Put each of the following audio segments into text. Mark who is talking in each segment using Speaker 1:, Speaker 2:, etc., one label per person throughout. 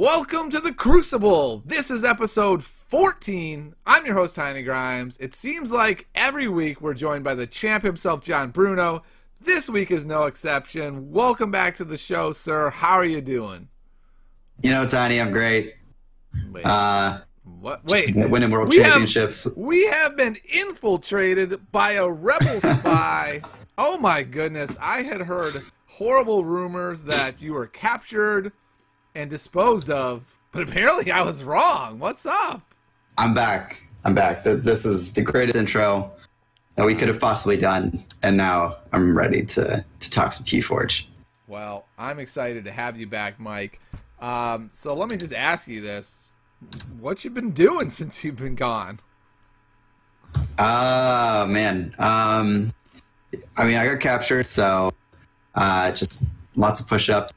Speaker 1: Welcome to the Crucible. This is episode 14. I'm your host, Tiny Grimes. It seems like every week we're joined by the champ himself, John Bruno. This week is no exception. Welcome back to the show, sir. How are you doing?
Speaker 2: You know, Tiny, I'm great.
Speaker 1: Wait. What? Wait.
Speaker 2: Winning world championships.
Speaker 1: We have been infiltrated by a rebel spy. Oh my goodness. I had heard horrible rumors that you were captured and disposed of, but apparently I was wrong. What's up?
Speaker 2: I'm back. This is the greatest intro that we could have possibly done, and now I'm ready to talk some Keyforge.
Speaker 1: Well, I'm excited to have you back, Mike. So let me just ask you this. What you been doing since you've been gone?
Speaker 2: Man. I mean, I got captured, so just lots of push-ups.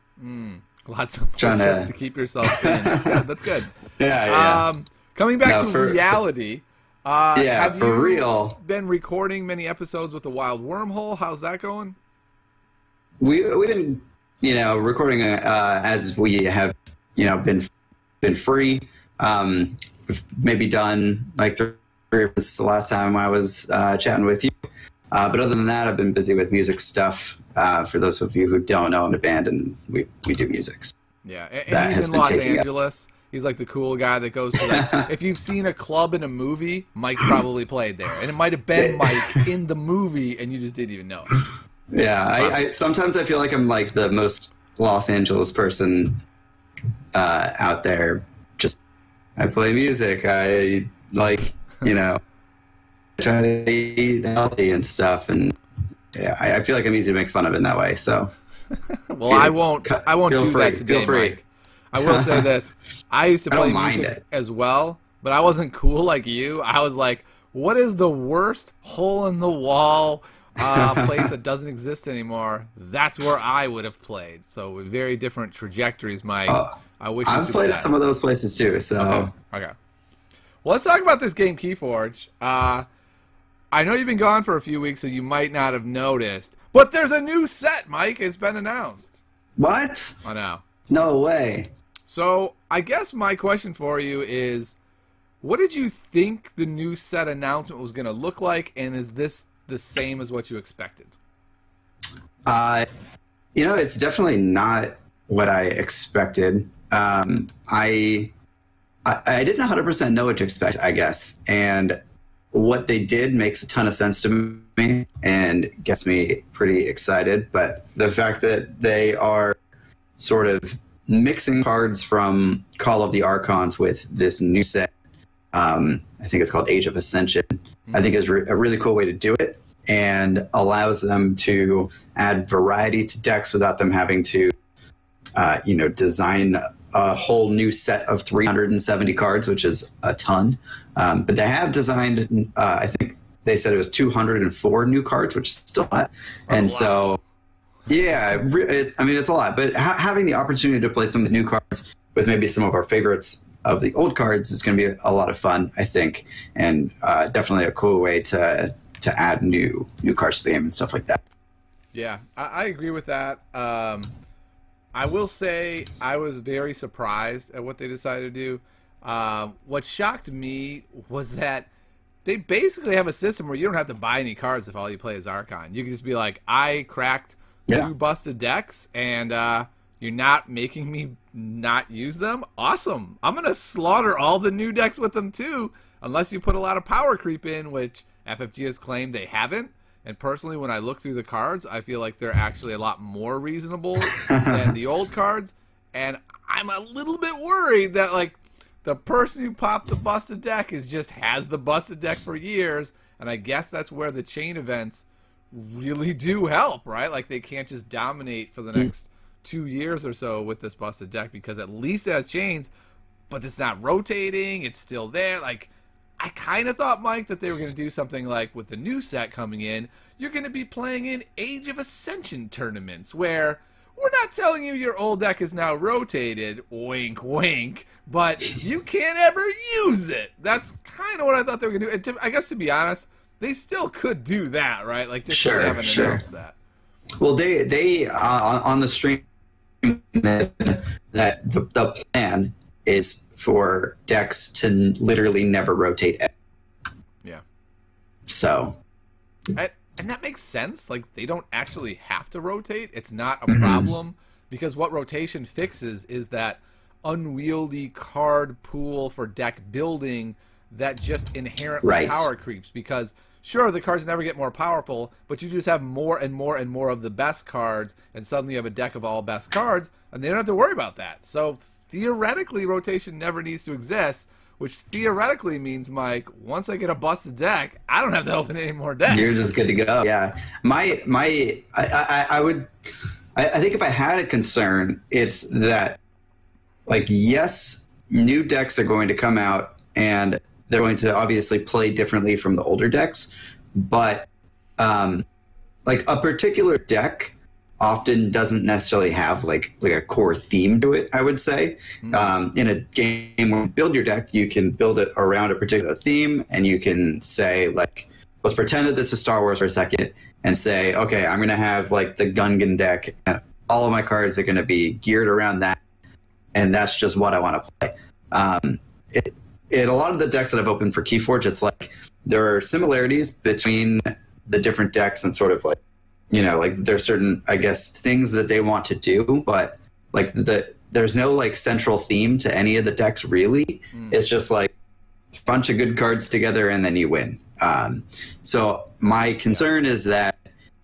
Speaker 1: Lots of push-ups to keep yourself sane. That's good. That's good.
Speaker 2: Yeah.
Speaker 1: Coming back to reality. Have
Speaker 2: for
Speaker 1: you
Speaker 2: real.
Speaker 1: been recording many episodes with the Wild Wormhole? How's that going?
Speaker 2: We've been, recording as we have, been free. We've maybe done like 3 since the last time I was chatting with you. But other than that, I've been busy with music stuff. For those of you who don't know, I'm a band and we do music.
Speaker 1: Yeah, and he's in Los Angeles. He's like the cool guy that goes to like, if you've seen a club in a movie, Mike's probably played there. And it might have been Mike in the movie and you just didn't even know it.
Speaker 2: Yeah, I sometimes I feel like I'm like the most Los Angeles person out there. Just, I play music. I like, try to eat healthy and stuff, and yeah, I feel like I'm easy to make fun of in that way. So,
Speaker 1: well, I won't do that today,
Speaker 2: feel free.
Speaker 1: Mike. I will say this: I used to play music as well, but I wasn't cool like you. I was like, "What is the worst hole in the wall place that doesn't exist anymore?" That's where I would have played. So, with very different trajectories, Mike. I wish you
Speaker 2: I've played at some of those places too. So,
Speaker 1: okay. Well, let's talk about this game, Keyforge. I know you've been gone for a few weeks, so you might not have noticed. But there's a new set, Mike. It's been announced.
Speaker 2: What?
Speaker 1: I know.
Speaker 2: No way.
Speaker 1: So I guess my question for you is, what did you think the new set announcement was going to look like, and is this the same as what you expected?
Speaker 2: It's definitely not what I expected. I didn't 100% know what to expect, I guess. And what they did makes a ton of sense to me and gets me pretty excited. But the fact that they are sort of mixing cards from Call of the Archons with this new set, I think it's called Age of Ascension, I think is a really cool way to do it, and allows them to add variety to decks without them having to, design a whole new set of 370 cards, which is a ton. But they have designed, I think they said it was 204 new cards, which is still a lot. And so, yeah, it's a lot. But having the opportunity to play some of the new cards with maybe some of our favorites of the old cards is going to be a lot of fun, I think. And definitely a cool way to add new cards to the game and stuff like that.
Speaker 1: Yeah, I agree with that. I will say I was very surprised at what they decided to do. What shocked me was that they basically have a system where you don't have to buy any cards if all you play is Archon. You can just be like, I cracked 2 busted decks, and you're not making me not use them? Awesome. I'm going to slaughter all the new decks with them too, unless you put a lot of power creep in, which FFG has claimed they haven't. And personally, when I look through the cards, I feel like they're actually a lot more reasonable than the old cards. And I'm a little bit worried that, like, the person who popped the busted deck has the busted deck for years. And I guess that's where the chain events really do help, right? Like, they can't just dominate for the next 2 years or so with this busted deck, because at least it has chains, but it's not rotating. It's still there. Like, I kind of thought, Mike, that they were going to do something like with the new set coming in, you're going to be playing in Age of Ascension tournaments where we're not telling you your old deck is now rotated, wink, wink, but you can't ever use it. That's kind of what I thought they were going to do. And I guess, to be honest, they still could do that, right? Like, just they haven't announced that.
Speaker 2: Well, they on the stream that the plan is for decks to literally never rotate.
Speaker 1: Yeah.
Speaker 2: So.
Speaker 1: And that makes sense. Like, they don't actually have to rotate. It's not a problem, because what rotation fixes is that unwieldy card pool for deck building that just inherently power creeps. Because, sure, the cards never get more powerful, but you just have more and more and more of the best cards, and suddenly you have a deck of all best cards, and they don't have to worry about that. So, theoretically, rotation never needs to exist, which theoretically means, Mike, once I get a busted deck, I don't have to open any more decks.
Speaker 2: You're just good to go. Yeah. I think if I had a concern, it's that, like, yes, new decks are going to come out and they're going to obviously play differently from the older decks, but like a particular deck often doesn't necessarily have like a core theme to it, I would say. In a game where you build your deck, you can build it around a particular theme, and you can say, like, let's pretend that this is Star Wars for a second and say, okay, I'm going to have like the Gungan deck, and all of my cards are going to be geared around that, and that's just what I want to play. In a lot of the decks that I've opened for Keyforge, it's like there are similarities between the different decks, and sort of like, you know, like there's certain, I guess, things that they want to do, but like there's no like central theme to any of the decks really. It's just like a bunch of good cards together and then you win. So my concern is that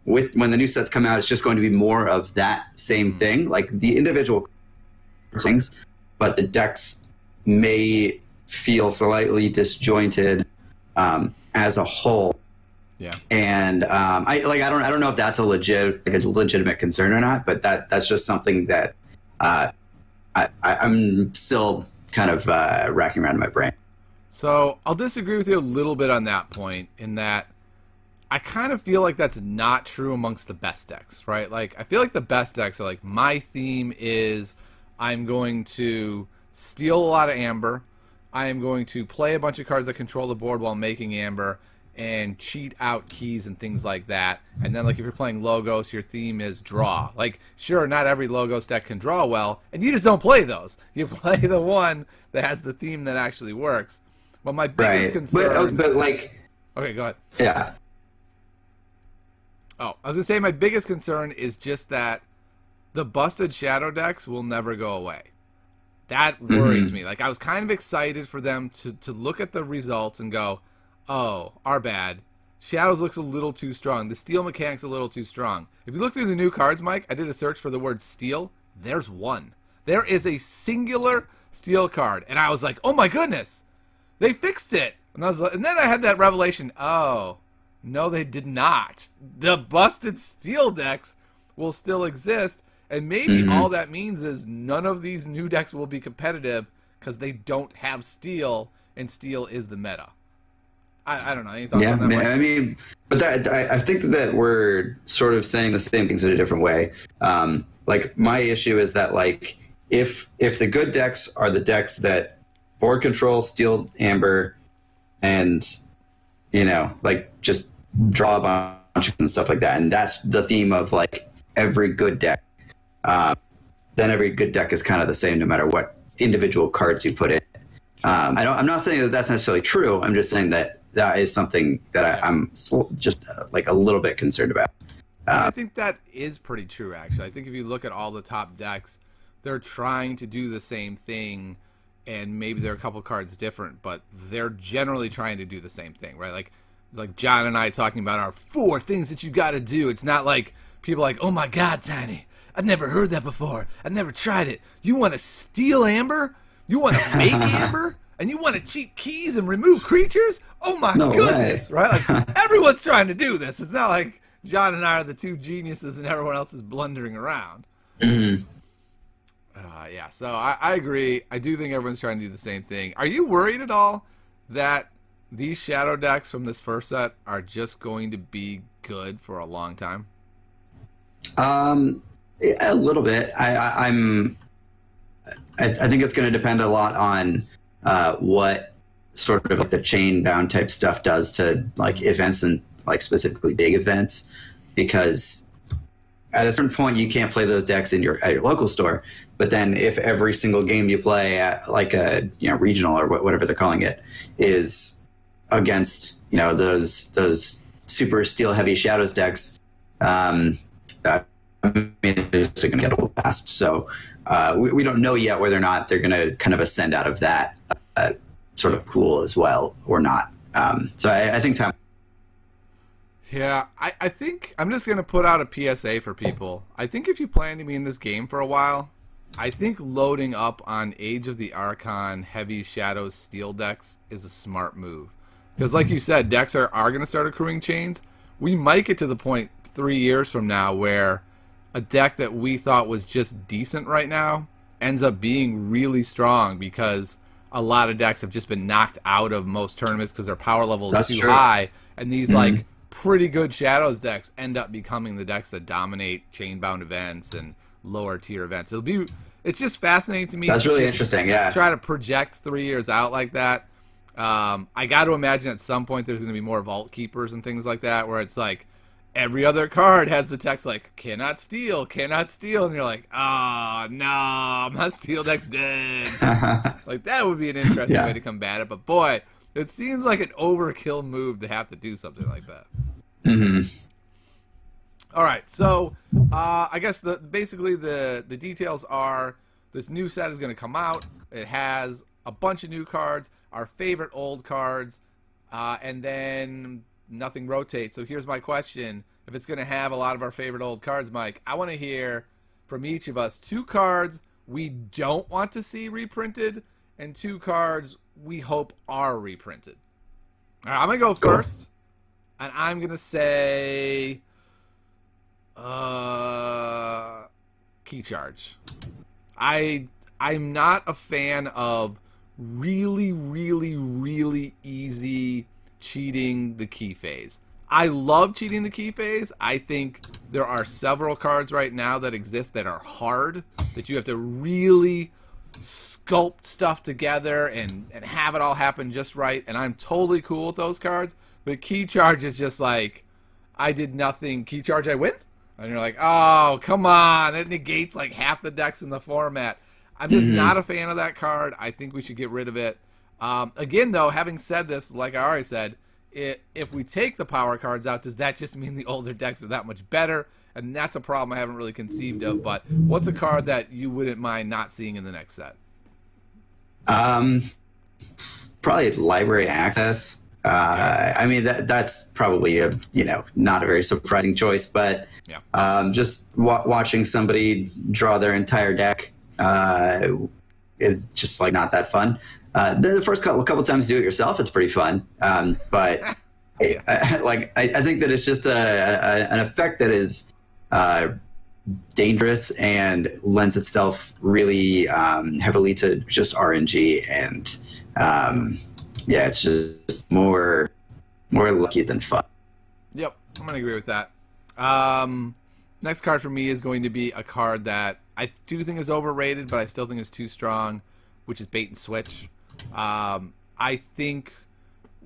Speaker 2: when the new sets come out, it's just going to be more of that same thing, like the individual things, but the decks may feel slightly disjointed as a whole.
Speaker 1: Yeah,
Speaker 2: and I don't know if that's a legitimate concern or not, but that's just something that I'm still kind of racking around in my brain.
Speaker 1: So I'll disagree with you a little bit on that point, in that I kind of feel like that's not true amongst the best decks, right? Like, I feel like the best decks are like, my theme is I'm going to steal a lot of amber, I am going to play a bunch of cards that control the board while making amber, and cheat out keys and things like that. And then, like, if you're playing Logos, your theme is draw. Like, sure, not every Logos deck can draw well, and you just don't play those. You play the one that has the theme that actually works. But my biggest concern...
Speaker 2: But like...
Speaker 1: Okay, go ahead.
Speaker 2: Yeah.
Speaker 1: Oh, I was going to say my biggest concern is just that the busted shadow decks will never go away. That worries me. Like, I was kind of excited for them to look at the results and go, oh, our bad. Shadows looks a little too strong. The steel mechanic's a little too strong. If you look through the new cards, Mike, I did a search for the word steel. There's one. There is a singular steel card. And I was like, oh my goodness, they fixed it. And then I had that revelation. Oh, no, they did not. The busted steel decks will still exist. And maybe all that means is none of these new decks will be competitive because they don't have steel, and steel is the meta. I don't know. Any thoughts on that?
Speaker 2: I mean, but I think that we're sort of saying the same things in a different way. Like, my issue is that, like, if the good decks are the decks that board control, steal amber, and, you know, like, just draw a bunch and stuff like that, and that's the theme of, like, every good deck, then every good deck is kind of the same no matter what individual cards you put in. I'm not saying that that's necessarily true. I'm just saying that is something that I'm just like a little bit concerned about.
Speaker 1: I think that is pretty true, actually. I think if you look at all the top decks, they're trying to do the same thing, and maybe they're a couple cards different, but they're generally trying to do the same thing, right? Like John and I talking about our 4 things that you got to do. It's not like people like, oh my God, Tiny, I've never heard that before. I've never tried it. You want to steal amber? You want to make amber? And you want to cheat keys and remove creatures? Oh my goodness, right? Like, everyone's trying to do this. It's not like John and I are the 2 geniuses and everyone else is blundering around. Yeah, so I agree. I do think everyone's trying to do the same thing. Are you worried at all that these shadow decks from this first set are just going to be good for a long time?
Speaker 2: A little bit. I think it's going to depend a lot on what sort of like the chain bound type stuff does to like events, and like specifically big events, because at a certain point, you can't play those decks at your local store. But then, if every single game you play at like a regional or whatever they're calling it is against those super steel heavy shadows decks, I mean, it's going to get old fast. So we don't know yet whether or not they're going to kind of ascend out of that sort of pool as well or not. So I think time.
Speaker 1: Yeah, I think I'm just going to put out a PSA for people. I think if you plan to be in this game for a while, I think loading up on Age of the Archon Heavy Shadows Steel decks is a smart move. Because like you said, decks are going to start accruing chains. We might get to the point 3 years from now where a deck that we thought was just decent right now ends up being really strong because a lot of decks have just been knocked out of most tournaments because their power level is too high. And these like pretty good Shadows decks end up becoming the decks that dominate chain-bound events and lower tier events. It's just fascinating to me.
Speaker 2: That's really interesting, yeah.
Speaker 1: Try to project 3 years out like that. I got to imagine at some point there's going to be more Vault Keepers and things like that where it's like every other card has the text like, cannot steal, and you're like, oh, no, my steel deck's dead. Like, that would be an interesting way to combat it, but boy, it seems like an overkill move to have to do something like that. All right, so I guess basically the details are this new set is going to come out. It has a bunch of new cards, our favorite old cards, and then nothing rotates. So here's my question. If it's going to have a lot of our favorite old cards, Mike, I want to hear from each of us 2 cards we don't want to see reprinted and 2 cards we hope are reprinted. All right, I'm going to go first, and I'm going to say Key Charge. I'm not a fan of really, really, really easy cheating the key phase. I love cheating the key phase. I think there are several cards right now that exist that are hard, that you have to really sculpt stuff together and have it all happen just right, and I'm totally cool with those cards. But Key Charge is just like, I did nothing. Key Charge, I win? And you're like, oh, come on. It negates like half the decks in the format. I'm just not a fan of that card. I think we should get rid of it. Again, though, having said this, like I already said, if we take the power cards out, does that just mean the older decks are that much better? And that's a problem I haven't really conceived of. But what's a card that you wouldn't mind not seeing in the next set?
Speaker 2: Probably Library Access. I mean, that's probably not a very surprising choice, but just watching somebody draw their entire deck is just like not that fun. The first couple times you do it yourself, it's pretty fun. But I think that it's just an effect that is dangerous and lends itself really heavily to just RNG, and it's just more lucky than fun.
Speaker 1: Yep, I'm gonna agree with that. Next card for me is going to be a card that I do think is overrated, but I still think is too strong, which is Bait and Switch. I think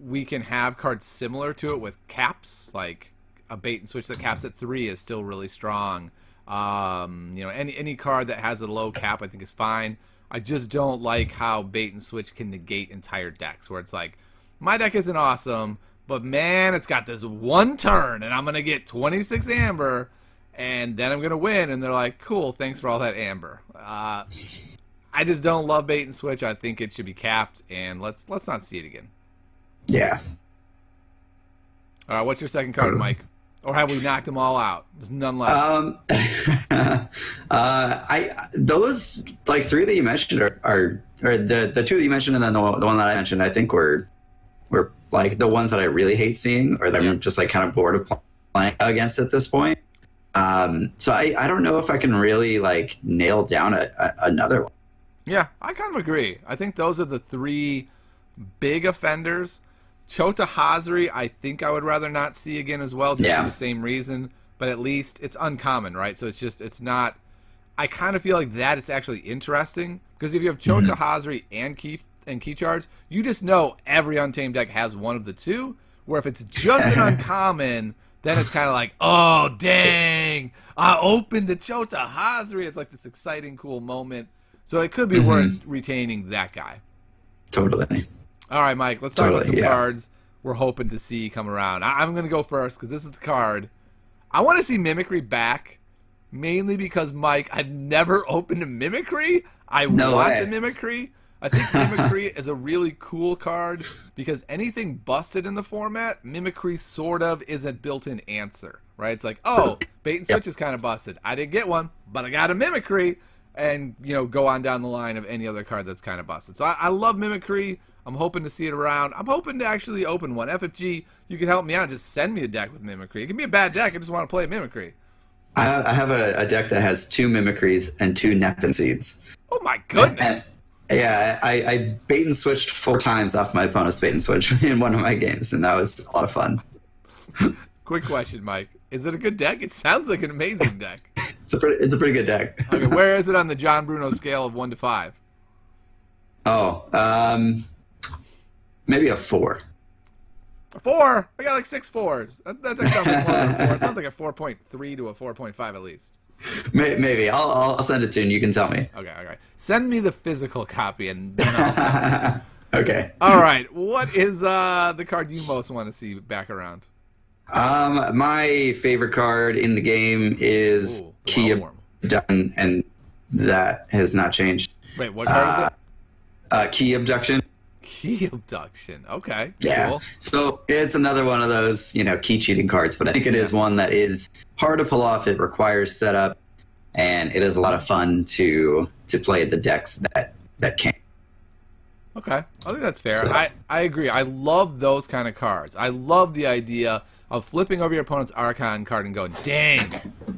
Speaker 1: we can have cards similar to it with caps, like a Bait and Switch that caps at 3 is still really strong. Any card that has a low cap I think is fine. I just don't like how Bait and Switch can negate entire decks, where it's like, my deck isn't awesome, but man, it's got this one turn, and I'm going to get 26 amber, and then I'm going to win, and they're like, cool, thanks for all that amber. I just don't love Bait and Switch. I think it should be capped, and let's not see it again.
Speaker 2: Yeah.
Speaker 1: All right, what's your second card, Mike? Or have we knocked them all out? There's none left.
Speaker 2: Those like 3 that you mentioned are the 2 that you mentioned, and then the one that I mentioned, I think were like the ones that I really hate seeing, or that I'm just like kind of bored of playing against at this point. So I don't know if I can really like nail down another one.
Speaker 1: Yeah, I kind of agree. I think those are the 3 big offenders. Chota Hazri, I think I would rather not see again as well, just for the same reason. But at least it's uncommon, right? So it's not. I kind of feel like that it's actually interesting, because if you have Chota Hazri and Key Charge, you just know every Untamed deck has one of the 2. Where if it's just an uncommon, then it's kind of like, oh, dang, I opened the Chota Hazri. It's like this exciting, cool moment. So it could be worth retaining that guy.
Speaker 2: Totally.
Speaker 1: All right, Mike, let's talk about some cards we're hoping to see come around. I'm going to go first because this is the card. I want to see Mimicry back, mainly because, Mike, I've never opened a Mimicry. I want a Mimicry. I think Mimicry is a really cool card because anything busted in the format, Mimicry sort of is a built-in answer, right? It's like, oh, bait and switch is kind of busted. I didn't get one, but I got a Mimicry, and, you know, go on down the line of any other card that's kind of busted. So I love Mimicry. I'm hoping to see it around. I'm hoping to actually open one. FFG, you can help me out. Just send me a deck with Mimicry. It can be a bad deck. I just want to play Mimicry.
Speaker 2: I have a deck that has 2 Mimicries and 2 Nepin Seeds.
Speaker 1: Oh, my goodness.
Speaker 2: Yeah, I bait and switched 4 times off my opponent's bait and switch in one of my games, and that was a lot of fun.
Speaker 1: Quick question, Mike. Is it a good deck? It sounds like an amazing deck.
Speaker 2: It's a pretty good deck.
Speaker 1: Okay, where is it on the John Bruno scale of 1 to 5?
Speaker 2: Oh, maybe a 4.
Speaker 1: A 4? I got like 6 4s. That sounds like more than a 4. It sounds like a 4.3 to a 4.5 at least.
Speaker 2: Maybe. I'll send it to you and you can tell me.
Speaker 1: Okay. Send me the physical copy and then I'll send it.
Speaker 2: Okay.
Speaker 1: All right. What is the card you most want to see back around?
Speaker 2: My favorite card in the game is Key Abduction, and that has not changed.
Speaker 1: Wait, what card is it?
Speaker 2: Key Abduction.
Speaker 1: Key Abduction. Okay.
Speaker 2: Yeah.
Speaker 1: Cool.
Speaker 2: So it's another one of those, key cheating cards, but I think it is one that is hard to pull off. It requires setup, and it is a lot of fun to play the decks that can.
Speaker 1: Okay. I think that's fair.
Speaker 2: So,
Speaker 1: I agree. I love those kind of cards. I love the idea of flipping over your opponent's Archon card and going, dang,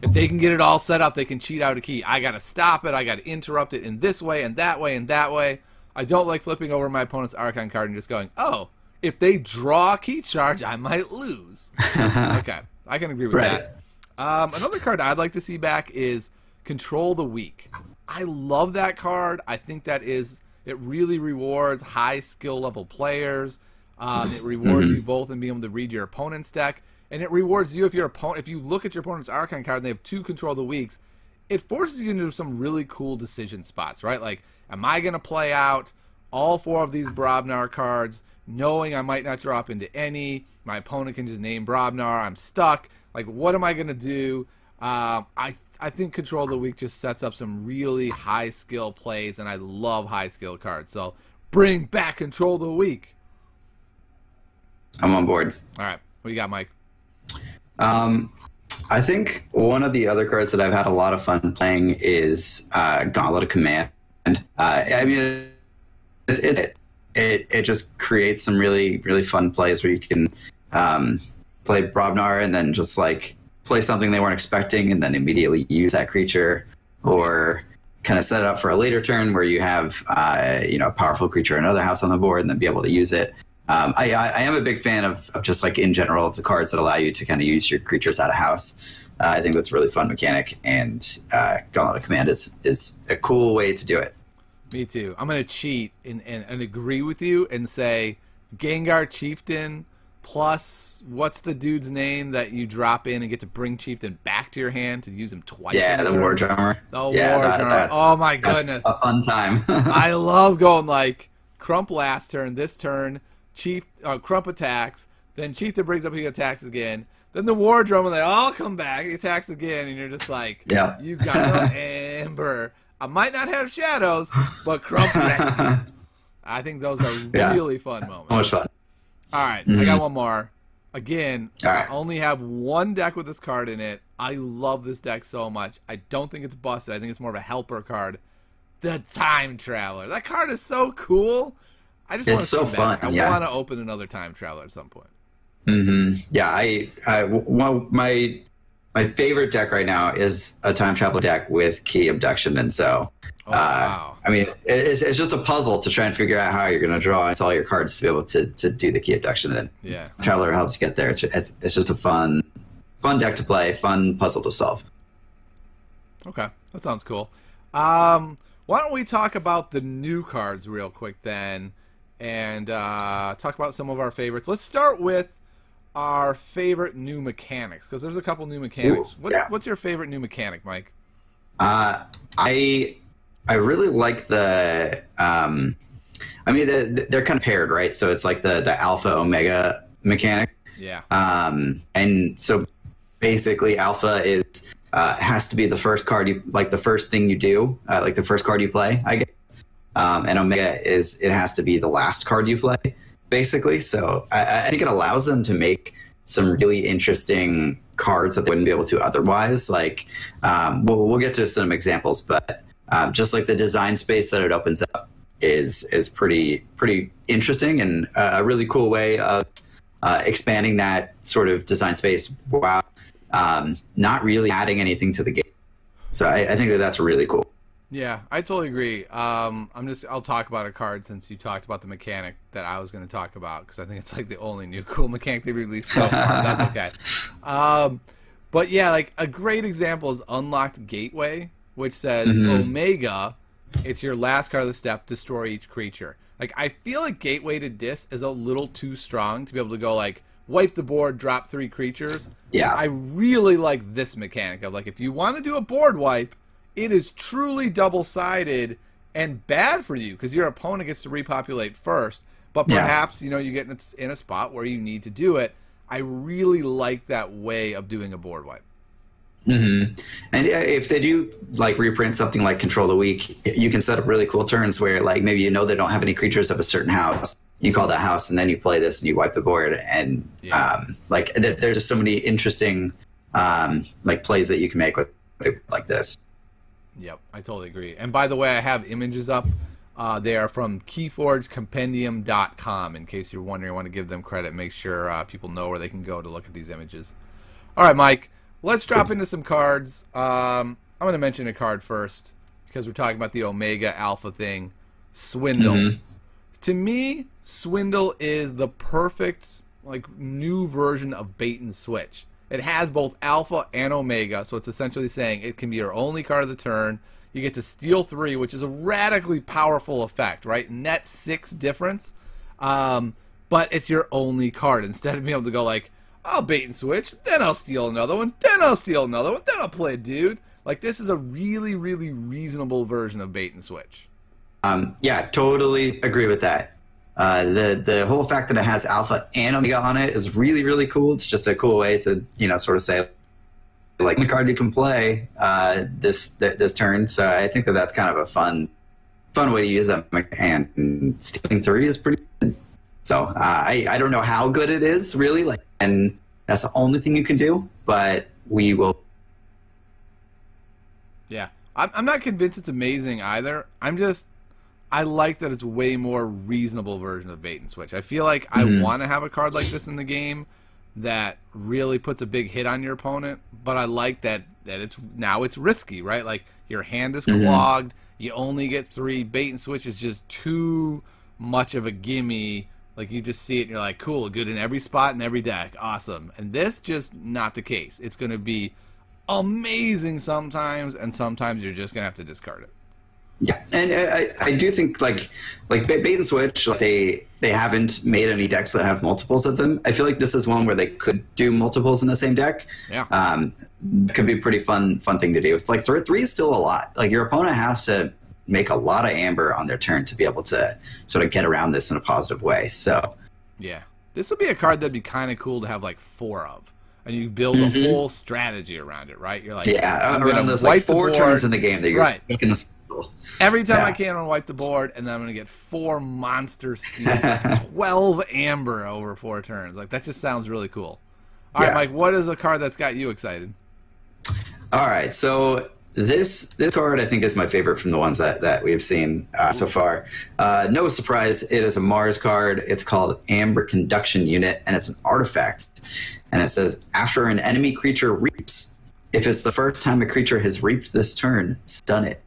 Speaker 1: if they can get it all set up, they can cheat out a key. I got to stop it. I got to interrupt it in this way and that way and that way. I don't like flipping over my opponent's Archon card and just going, oh, if they draw a key charge, I might lose. Okay, I can agree with that. Another card I'd like to see back is Control the Weak. I love that card. I think it really rewards high skill level players. It rewards you both in being able to read your opponent's deck, and it rewards you if you look at your opponent's Archon card and they have 2 Control the Weaks. It forces you into some really cool decision spots, right? Like, am I going to play out all 4 of these Brobnar cards, knowing I might not drop into any? My opponent can just name Brobnar. I'm stuck. Like, what am I going to do? I think Control the Weak just sets up some really high skill plays, and I love high skill cards. So bring back Control the Weak.
Speaker 2: I'm on board.
Speaker 1: All right. What do you got, Mike?
Speaker 2: I think one of the other cards that I've had a lot of fun playing is Gauntlet of Command. I mean, it just creates some really, really fun plays where you can play Brobnar and then just like play something they weren't expecting and then immediately use that creature, or kind of set it up for a later turn where you have a powerful creature in another house on the board and then be able to use it. I am a big fan of just like in general of the cards that allow you to kind of use your creatures out of house. I think that's a really fun mechanic, and Gauntlet of Command is a cool way to do it.
Speaker 1: Me too. I'm going to cheat and agree with you and say Gengar Chieftain plus what's the dude's name that you drop in and get to bring Chieftain back to your hand to use him twice?
Speaker 2: Yeah, the War Drummer.
Speaker 1: The War Drummer. Oh my goodness.
Speaker 2: That's a fun time.
Speaker 1: I love going like Crump last turn, this turn, Crump attacks, then Chieftain brings up, he attacks again. Then the War Drummer, they all come back, he attacks again, and you're just like,
Speaker 2: yeah,
Speaker 1: you've got no Amber. I might not have shadows, but Crump. I think those are really fun moments.
Speaker 2: So much fun.
Speaker 1: All right, I got one more. Again, I only have one deck with this card in it. I love this deck so much. I don't think it's busted. I think it's more of a helper card. The Time Traveler. That card is so cool. I just want to see that. I want to open another Time Traveler at some point.
Speaker 2: Yeah, my favorite deck right now is a Time Traveler deck with Key Abduction, and so wow. I mean, it's just a puzzle to try and figure out how you're going to draw all your cards to be able to do the Key Abduction. And
Speaker 1: yeah,
Speaker 2: Traveler helps you get there. It's just a fun deck to play, fun puzzle to solve.
Speaker 1: Okay, that sounds cool. Why don't we talk about the new cards real quick then, and talk about some of our favorites. Let's start with our favorite new mechanics, because there's a couple new mechanics.
Speaker 2: Ooh, yeah.
Speaker 1: What's your favorite new mechanic, Mike?
Speaker 2: I really like the. I mean, they're kind of paired, right? So it's like the alpha omega mechanic.
Speaker 1: Yeah.
Speaker 2: And so basically, alpha is has to be the first card you like, the first thing you do, like the first card you play, I guess. And omega is it has to be the last card you play, basically. So I think it allows them to make some really interesting cards that they wouldn't be able to otherwise. Like, we'll get to some examples, but just like the design space that it opens up is pretty interesting, and a really cool way of expanding that sort of design space while not really adding anything to the game. So I think that's really cool.
Speaker 1: Yeah, I totally agree. I'll talk about a card since you talked about the mechanic that I was going to talk about, because I think it's like the only new cool mechanic they released so far. That's okay. But yeah, like a great example is Unlocked Gateway, which says Omega, it's your last card of the step, destroy each creature. Like, I feel like Gateway to Dis is a little too strong to be able to go like wipe the board, drop 3 creatures.
Speaker 2: Yeah.
Speaker 1: I really like this mechanic of like, if you want to do a board wipe, it is truly double-sided and bad for you because your opponent gets to repopulate first. But perhaps, you know, you get in a spot where you need to do it. I really like that way of doing a board wipe.
Speaker 2: And if they do like reprint something like Control the Weak, you can set up really cool turns where like maybe you know they don't have any creatures of a certain house. You call that house and then you play this and you wipe the board. And like there's just so many interesting like plays that you can make with like this.
Speaker 1: Yep, I totally agree. And by the way, I have images up. They are from KeyforgeCompendium.com. In case you're wondering, I want to give them credit. Make sure people know where they can go to look at these images. All right, Mike, let's drop into some cards. I'm going to mention a card first because we're talking about the Omega Alpha thing. Swindle. To me, Swindle is the perfect like new version of bait and switch. It has both Alpha and Omega, so it's essentially saying it can be your only card of the turn. You get to steal 3, which is a radically powerful effect, right? Net 6 difference, but it's your only card. Instead of being able to go like, I'll bait and switch, then I'll steal another one, then I'll steal another one, then I'll play a dude. Like, this is a really, really reasonable version of bait and switch.
Speaker 2: Yeah, totally agree with that. The whole fact that it has Alpha and Omega on it is really, really cool. It's just a cool way to, you know, sort of say, like, the card you can play this turn. So I think that's kind of a fun way to use them. And stealing 3 is pretty good. So I don't know how good it is, really. Like, and that's the only thing you can do, but we will.
Speaker 1: Yeah. I'm not convinced it's amazing either. I like that it's way more reasonable version of bait and switch. I feel like I want to have a card like this in the game that really puts a big hit on your opponent, but I like that it's risky, right? Like, your hand is clogged, you only get 3, bait and switch is just too much of a gimme. Like, you just see it and you're like, cool, good in every spot in every deck, awesome. And this, just not the case. It's going to be amazing sometimes, and sometimes you're just going to have to discard it.
Speaker 2: Yeah, and I do think like bait and switch, like they haven't made any decks that have multiples of them. I feel like this is one where they could do multiples in the same deck.
Speaker 1: Yeah,
Speaker 2: it could be a pretty fun thing to do. It's like 3 is still a lot. Like, your opponent has to make a lot of amber on their turn to be able to sort of get around this in a positive way. So
Speaker 1: yeah, this would be a card that'd be kind of cool to have like 4 of. And you build a whole strategy around it, right? You're like,
Speaker 2: around those like 4 turns in the game that you're looking to.
Speaker 1: Every time I can, I'm gonna wipe the board, and then I'm gonna get 4 monster steals. That's 12 amber over 4 turns. Like, that just sounds really cool. All right, Mike, what is a card that's got you excited?
Speaker 2: All right, so this card I think is my favorite from the ones that we've seen so far. No surprise, it is a Mars card. It's called Amber Conduction Unit, and it's an artifact. And it says, after an enemy creature reaps, if it's the first time a creature has reaped this turn, stun it.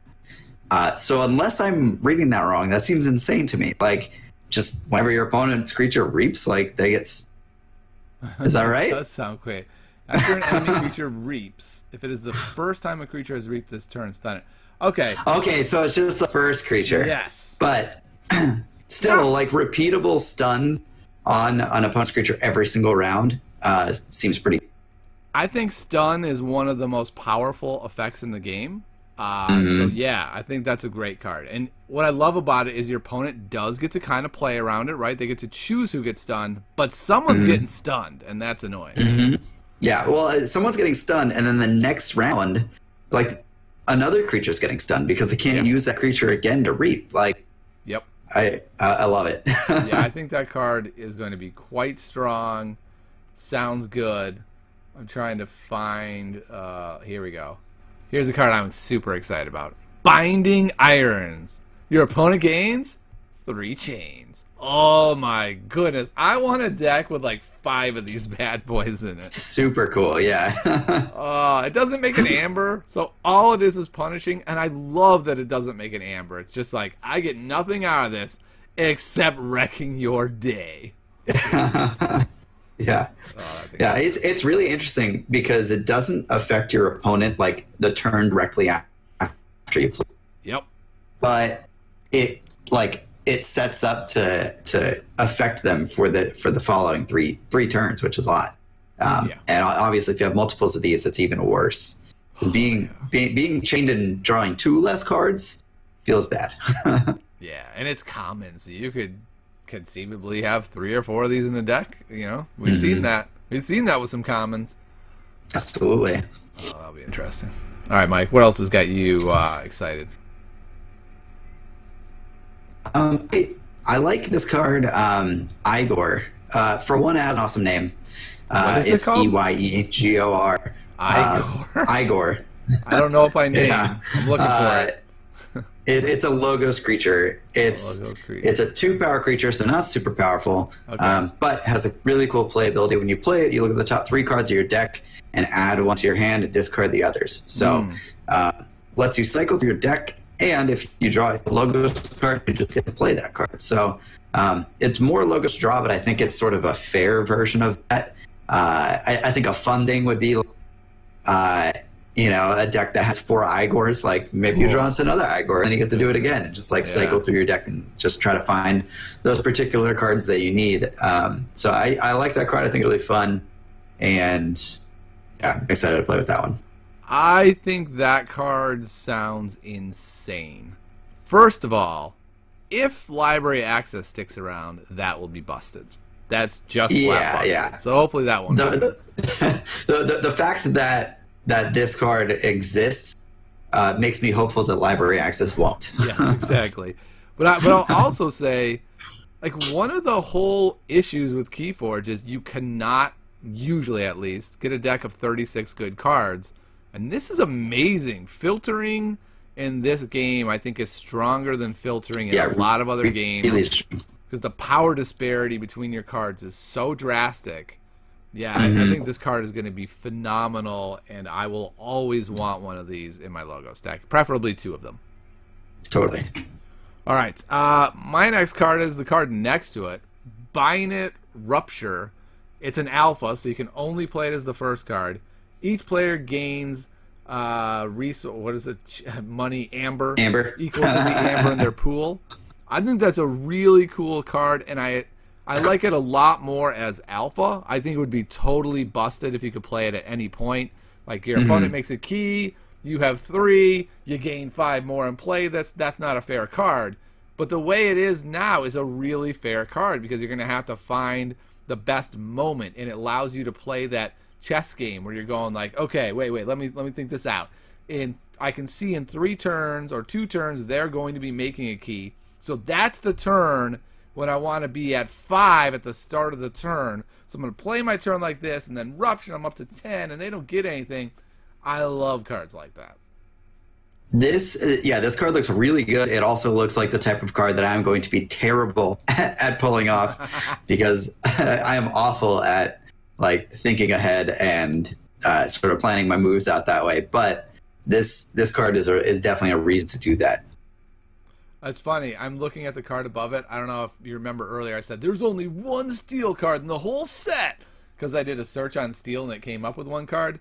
Speaker 2: So unless I'm reading that wrong, that seems insane to me. Like, just whenever your opponent's creature reaps, like, they get... Is that right?
Speaker 1: That does sound great. After an enemy creature reaps, if it is the first time a creature has reaped this turn, stun it. Okay.
Speaker 2: Okay, so it's just the first creature.
Speaker 1: Yes.
Speaker 2: But still, like, repeatable stun on an opponent's creature every single round seems pretty.
Speaker 1: I think stun is one of the most powerful effects in the game. So yeah, I think that's a great card. And what I love about it is your opponent does get to kind of play around it, right? They get to choose who gets stunned, but someone's getting stunned, and that's annoying.
Speaker 2: Yeah, well, someone's getting stunned, and then the next round, like, another creature's getting stunned because they can't use that creature again to reap. Like,
Speaker 1: yep,
Speaker 2: I love it.
Speaker 1: Yeah, I think that card is going to be quite strong. Sounds good. I'm trying to find. Here we go. Here's a card I'm super excited about. Binding Irons. Your opponent gains 3 chains. Oh my goodness. I want a deck with like 5 of these bad boys in it.
Speaker 2: Super cool, yeah.
Speaker 1: It doesn't make an amber, so all it is punishing, and I love that it doesn't make an amber. It's just like, I get nothing out of this except wrecking your day.
Speaker 2: Yeah. Yeah, it's really interesting because it doesn't affect your opponent like the turn directly after you play.
Speaker 1: Yep.
Speaker 2: But it sets up to affect them for the following three turns, which is a lot. And obviously, if you have multiples of these, it's even worse. Because being chained and drawing 2 less cards feels bad.
Speaker 1: Yeah, and it's common, so you could conceivably have 3 or 4 of these in a deck. You know, we've seen that. We've seen that with some commons.
Speaker 2: Absolutely.
Speaker 1: Oh, that'll be interesting. All right, Mike. What else has got you excited?
Speaker 2: I like this card, Igor. For one, it has an awesome name.
Speaker 1: What is it called?
Speaker 2: Eyeegor.
Speaker 1: Igor.
Speaker 2: Igor.
Speaker 1: I don't know if I name. Yeah. I'm looking for it.
Speaker 2: It's a Logos creature. It's a 2-power creature, so not super powerful, but has a really cool playability. When you play it, you look at the top 3 cards of your deck and add 1 to your hand and discard the others. So lets you cycle through your deck, and if you draw a Logos card, you just get to play that card. So it's more Logos draw, but I think it's sort of a fair version of that. I think a fun thing would be a deck that has 4 Igors, like maybe you draw into another Igor and then you get to do it again and just like cycle through your deck and just try to find those particular cards that you need. So I like that card. I think it's really fun, and yeah, I'm excited to play with that one.
Speaker 1: I think that card sounds insane. First of all, if library access sticks around, that will be busted. That's just flat busted. Yeah. So hopefully that one.
Speaker 2: The fact that this card exists makes me hopeful that library access won't.
Speaker 1: Yes, exactly. But I'll also say, like, one of the whole issues with Keyforge is you cannot, usually at least, get a deck of 36 good cards. And this is amazing. Filtering in this game, I think, is stronger than filtering in a lot of other games. Because the power disparity between your cards is so drastic. Yeah, I think this card is going to be phenomenal, and I will always want one of these in my Logos deck, preferably 2 of them.
Speaker 2: Totally.
Speaker 1: All right, my next card is the card next to it, Bind Rupture. It's an alpha, so you can only play it as the first card. Each player gains money, amber equal to the amber in their pool. I think that's a really cool card, and I like it a lot more as alpha. I think it would be totally busted if you could play it at any point. Like, your opponent makes a key, you have 3, you gain 5 more in play. That's not a fair card. But the way it is now is a really fair card because you're going to have to find the best moment, and it allows you to play that chess game where you're going like, okay, wait, let me think this out. And I can see in 3 turns or 2 turns they're going to be making a key. So that's the turn when I want to be at 5 at the start of the turn. So I'm going to play my turn like this and then Rupture, I'm up to 10, and they don't get anything. I love cards like that.
Speaker 2: This card looks really good. It also looks like the type of card that I'm going to be terrible at pulling off because I am awful at like thinking ahead and sort of planning my moves out that way. But this card is definitely a reason to do that.
Speaker 1: That's funny. I'm looking at the card above it. I don't know if you remember earlier I said there's only 1 steel card in the whole set because I did a search on steel and it came up with 1 card.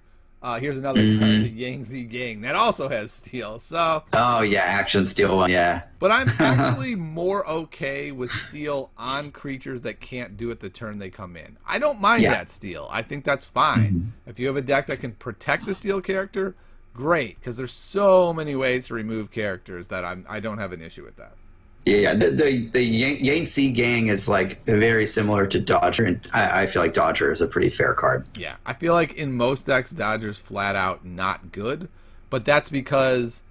Speaker 1: Here's another card, the Yangtze Gang, that also has steel. So,
Speaker 2: oh yeah, action steel one, yeah.
Speaker 1: but I'm actually more okay with steel on creatures that can't do it the turn they come in. I don't mind that steel. I think that's fine. If you have a deck that can protect the steel character, great, because there's so many ways to remove characters that I don't have an issue with that.
Speaker 2: Yeah, the Yangtze Gang is like very similar to Dodger, and I feel like Dodger is a pretty fair card.
Speaker 1: Yeah, I feel like in most decks, Dodger's flat out not good, but that's because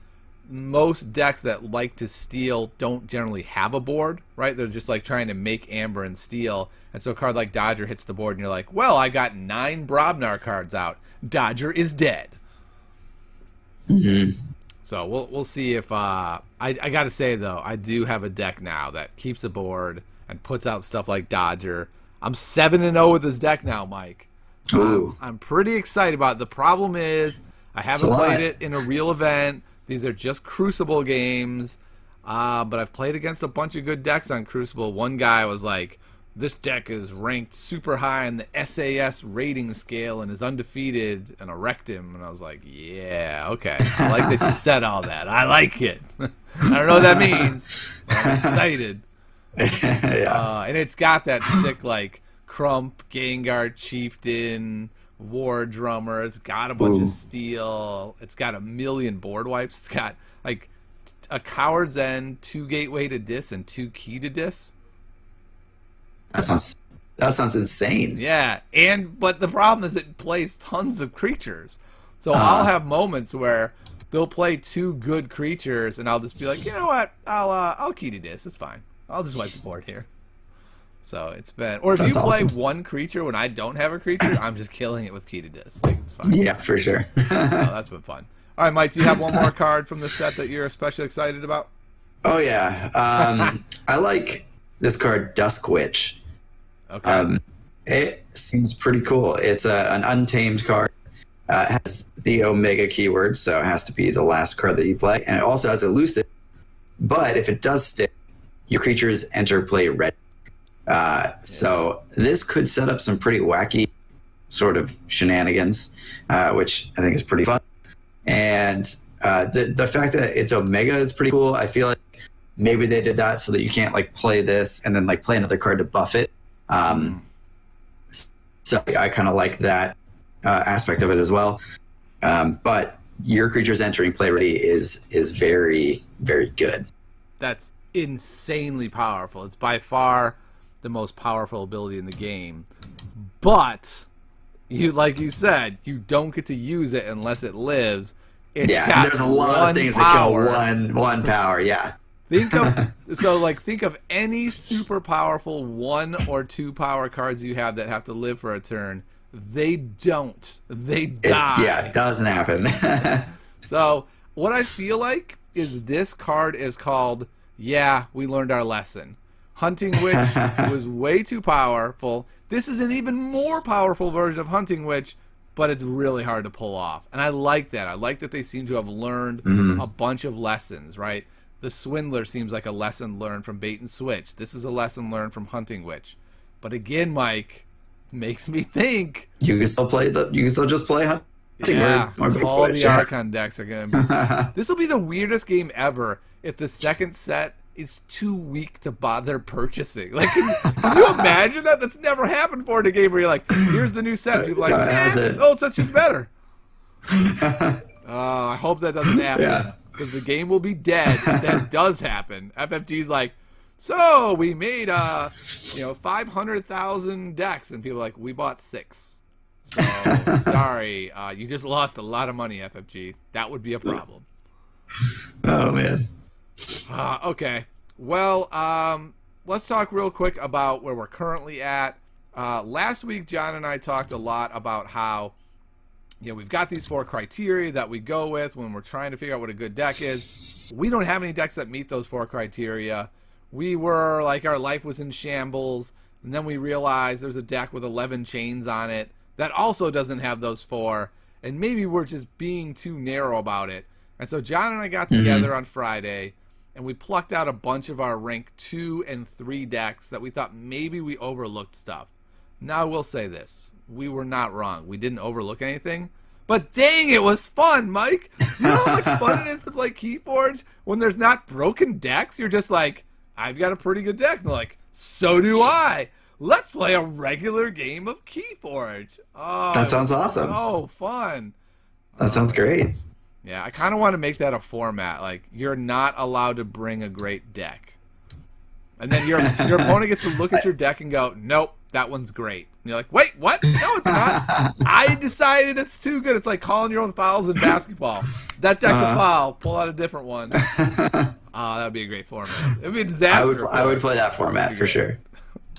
Speaker 1: most decks that like to steal don't generally have a board, right? They're just like trying to make Amber and steal, and so a card like Dodger hits the board, and you're like, well, I got 9 Brobnar cards out. Dodger is dead. So we'll see if I got to say though, I do have a deck now that keeps a board and puts out stuff like Dodger. I'm 7-0 with this deck now, Mike. I'm pretty excited about it. The problem is I haven't played it in a real event. These are just Crucible games, but I've played against a bunch of good decks on Crucible. One guy was like, this deck is ranked super high on the SAS rating scale and is undefeated, and I wrecked him. And I was like, yeah, okay. I like that you said all that. I like it. I don't know what that means, but I'm excited. And it's got that sick, like, Crump, Gengar, Chieftain, War Drummer. It's got a bunch of steel. It's got a million board wipes. It's got, like, a Coward's End, 2 Gateway to Dis, and 2 Key to Dis.
Speaker 2: That sounds insane.
Speaker 1: Yeah, but the problem is it plays tons of creatures. So I'll have moments where they'll play 2 good creatures, and I'll just be like, you know what? I'll key to this. It's fine. I'll just wipe the board here. So it's been, or if you play one creature when I don't have a creature, I'm just killing it with key to this. Like, it's fine.
Speaker 2: Yeah, for sure.
Speaker 1: So that's been fun. All right, Mike, do you have one more card from the set that you're especially excited about?
Speaker 2: Oh yeah, I like this card, Dusk Witch.
Speaker 1: Okay.
Speaker 2: It seems pretty cool. It's an untamed card. It has the Omega keyword, so it has to be the last card that you play. And it also has elusive. But if it does stick, your creatures enter play red. So this could set up some pretty wacky sort of shenanigans, which I think is pretty fun. And the fact that it's Omega is pretty cool. I feel like maybe they did that so that you can't like play this and then like play another card to buff it. So I kind of like that aspect of it as well. But your creatures entering play ready is very, very good.
Speaker 1: That's insanely powerful. It's by far the most powerful ability in the game. But like you said, you don't get to use it unless it lives. It's got
Speaker 2: there's a lot of things that kill one power. Yeah.
Speaker 1: Think of any super powerful 1 or 2 power cards you have that have to live for a turn. They don't. They die.
Speaker 2: It doesn't happen.
Speaker 1: So what I feel like is this card is called, yeah, we learned our lesson. Hunting Witch was way too powerful. This is an even more powerful version of Hunting Witch, but it's really hard to pull off. And I like that. I like that they seem to have learned a bunch of lessons, right? The Swindler seems like a lesson learned from Bait and Switch. This is a lesson learned from Hunting Witch. But again, Mike, makes me think
Speaker 2: you can still just play Hunting.
Speaker 1: Yeah, all the Archon decks are gonna be. This will be the weirdest game ever if the second set is too weak to bother purchasing. Like, can you imagine that? That's never happened before in a game where you're like, here's the new set. People are like, it's just better. I hope that doesn't happen. Because the game will be dead if that does happen. FFG's like, so we made 500,000 decks, and people are like, we bought 6. So sorry, you just lost a lot of money, FFG. That would be a problem.
Speaker 2: Oh man.
Speaker 1: Okay. Well, let's talk real quick about where we're currently at. Last week, John and I talked a lot about how we've got these 4 criteria that we go with when we're trying to figure out what a good deck is. We don't have any decks that meet those 4 criteria. We were like, our life was in shambles, and then we realized there's a deck with 11 chains on it that also doesn't have those 4, and maybe we're just being too narrow about it. And so John and I got together on Friday, and we plucked out a bunch of our rank 2 and 3 decks that we thought maybe we overlooked stuff. Now I will say this. We were not wrong. We didn't overlook anything, But dang, it was fun, Mike. You know how much fun it is to play Keyforge when there's not broken decks? You're just like, I've got a pretty good deck. And they're like, so do I. Let's play a regular game of Keyforge. Oh,
Speaker 2: that sounds awesome.
Speaker 1: So fun.
Speaker 2: That sounds great.
Speaker 1: Yeah, I kind of want to make that a format. Like, you're not allowed to bring a great deck. And then your opponent gets to look at your deck and go, nope, that one's great. And you're like, wait, what? No, it's not. I decided it's too good. It's like calling your own fouls in basketball. That deck's a foul. Pull out a different one. Oh, that would be a great format. It would be a disaster.
Speaker 2: I would play that format for sure.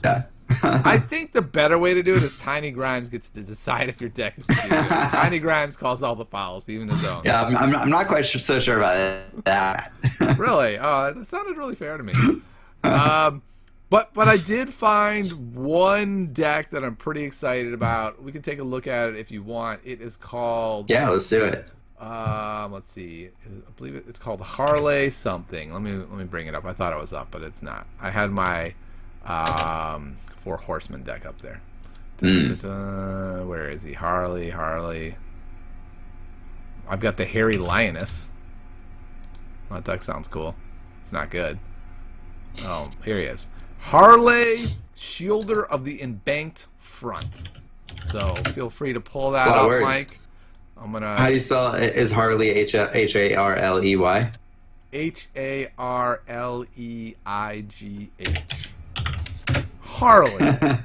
Speaker 2: Yeah.
Speaker 1: I think the better way to do it is Tiny Grimes gets to decide if your deck is too good. Tiny Grimes calls all the fouls, even his own.
Speaker 2: Yeah, I'm not quite so sure about that.
Speaker 1: Really? Oh, that sounded really fair to me. But I did find one deck that I'm pretty excited about. We can take a look at it if you want. It is called...
Speaker 2: Yeah, let's do it.
Speaker 1: Let's see. I believe it's called Harley something. Let me bring it up. I thought it was up, but it's not. I had my... Four Horsemen deck up there. Where is he? Harley. I've got the Hairy Lioness. That deck sounds cool. It's not good. Oh, here he is. Harley, Shielder of the Embanked Front. So feel free to pull that up, Mike. I'm gonna.
Speaker 2: How do you spell it? Is Harley Harley?
Speaker 1: Harleigh. Harley.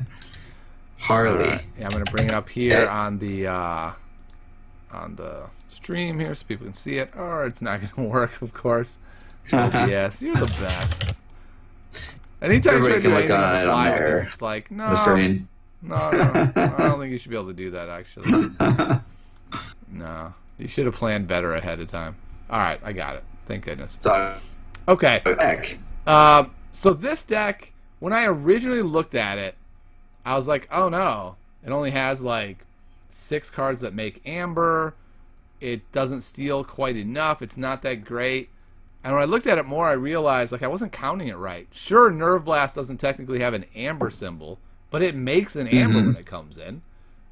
Speaker 2: Harley.
Speaker 1: Yeah, I'm gonna bring it up here on the stream here so people can see it. Or it's not gonna work, of course. Yes, you're the best. Anytime you try to do anything on the fly with this, it's like, no, I don't think you should be able to do that, actually. No, you should have planned better ahead of time. All right, I got it. Thank goodness. Okay. So this deck, when I originally looked at it, I was like, oh no, it only has like 6 cards that make Amber. It doesn't steal quite enough. It's not that great. And when I looked at it more, I realized like I wasn't counting it right. Sure, Nerve Blast doesn't technically have an Amber symbol, but it makes an Amber when it comes in.